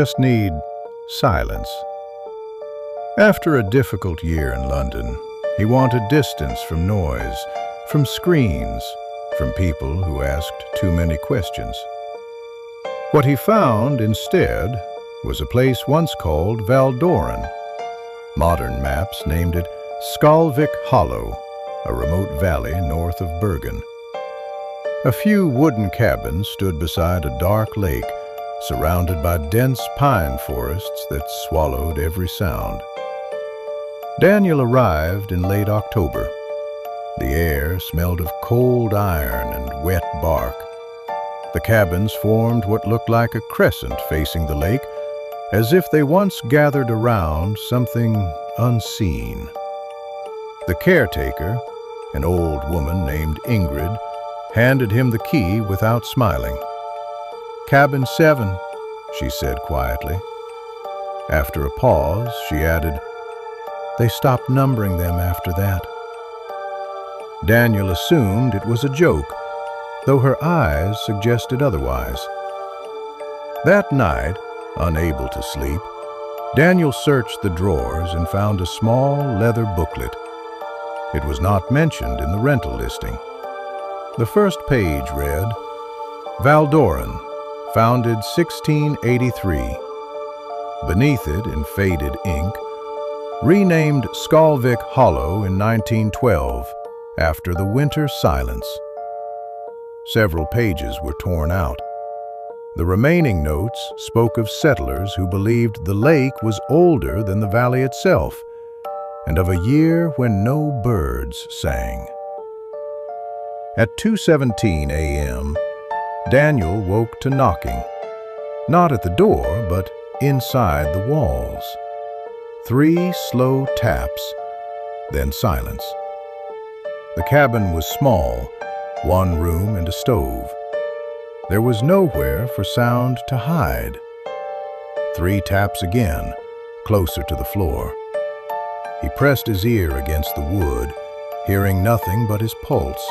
just need silence. After a difficult year in London, he wanted distance from noise, from screens, from people who asked too many questions. What he found instead was a place once called Valdoran. Modern maps named it Skalvik Hollow, a remote valley north of Bergen. A few wooden cabins stood beside a dark lake, surrounded by dense pine forests that swallowed every sound. Daniel arrived in late October. The air smelled of cold iron and wet bark. The cabins formed what looked like a crescent facing the lake, as if they once gathered around something unseen. The caretaker, an old woman named Ingrid, handed him the key without smiling. "Cabin 7, she said quietly. After a pause, she added, "They stopped numbering them after that." Daniel assumed it was a joke, though her eyes suggested otherwise. That night, unable to sleep, Daniel searched the drawers and found a small leather booklet. It was not mentioned in the rental listing. The first page read, "Valdoran, founded 1683. Beneath it, in faded ink, renamed Skalvik Hollow in 1912 after the winter silence. Several pages were torn out. The remaining notes spoke of settlers who believed the lake was older than the valley itself, and of a year when no birds sang. At 2:17 a.m., Daniel woke to knocking, not at the door, but inside the walls. 3 slow taps, then silence. The cabin was small, 1 room and a stove. There was nowhere for sound to hide. 3 taps again, closer to the floor. He pressed his ear against the wood, hearing nothing but his pulse.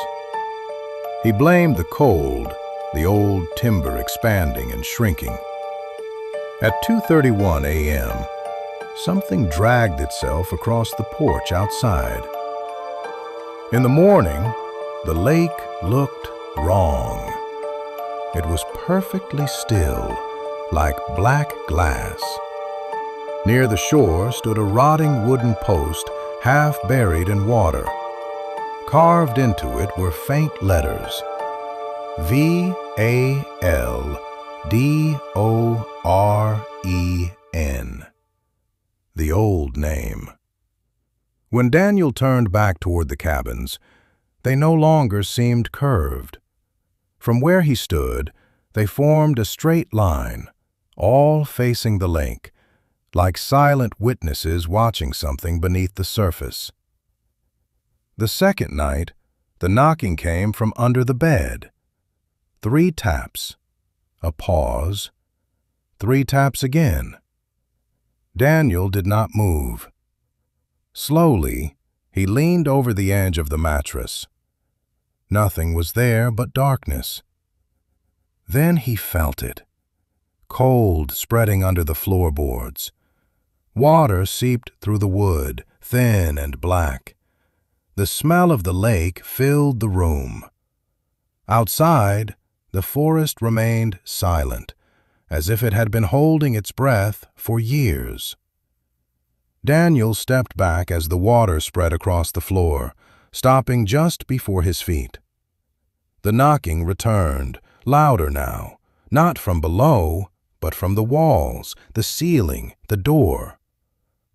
He blamed the cold, the old timber expanding and shrinking. At 2:31 a.m., something dragged itself across the porch outside. In the morning, the lake looked wrong. It was perfectly still, like black glass. Near the shore stood a rotting wooden post, half buried in water. Carved into it were faint letters, VALDOREN, the old name. When Daniel turned back toward the cabins, they no longer seemed curved. From where he stood, they formed a straight line, all facing the lake, like silent witnesses watching something beneath the surface. The second night, the knocking came from under the bed. 3 taps, a pause, 3 taps again. Daniel did not move. Slowly, he leaned over the edge of the mattress. Nothing was there but darkness. Then he felt it, cold spreading under the floorboards. Water seeped through the wood, thin and black. The smell of the lake filled the room. Outside, the forest remained silent, as if it had been holding its breath for years. Daniel stepped back as the water spread across the floor, stopping just before his feet. The knocking returned, louder now, not from below, but from the walls, the ceiling, the door.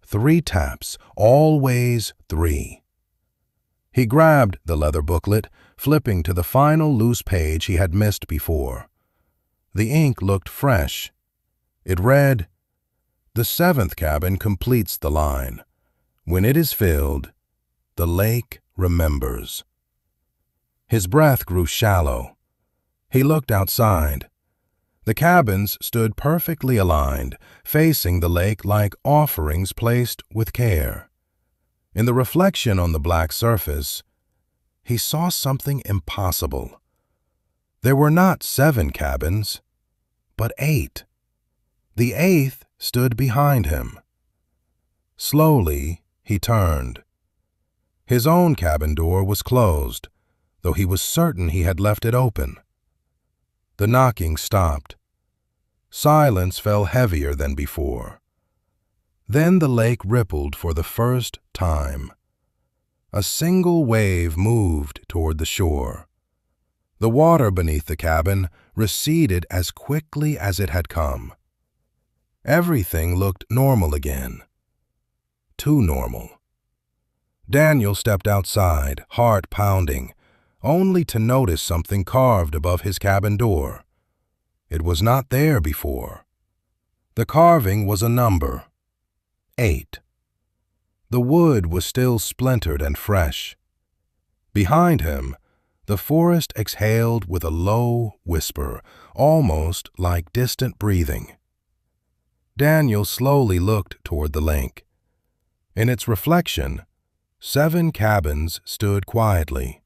3 taps, always 3. He grabbed the leather booklet, flipping to the final loose page he had missed before. The ink looked fresh. It read, "The 7th cabin completes the line. When it is filled, the lake remembers." His breath grew shallow. He looked outside. The cabins stood perfectly aligned, facing the lake like offerings placed with care. In the reflection on the black surface, he saw something impossible. There were not 7 cabins, but 8. The 8th stood behind him. Slowly, he turned. His own cabin door was closed, though he was certain he had left it open. The knocking stopped. Silence fell heavier than before. Then the lake rippled for the first time. A single wave moved toward the shore. The water beneath the cabin receded as quickly as it had come. Everything looked normal again. Too normal. Daniel stepped outside, heart pounding, only to notice something carved above his cabin door. It was not there before. The carving was a number, 8. The wood was still splintered and fresh. Behind him, the forest exhaled with a low whisper, almost like distant breathing. Daniel slowly looked toward the lake. In its reflection, 7 cabins stood quietly.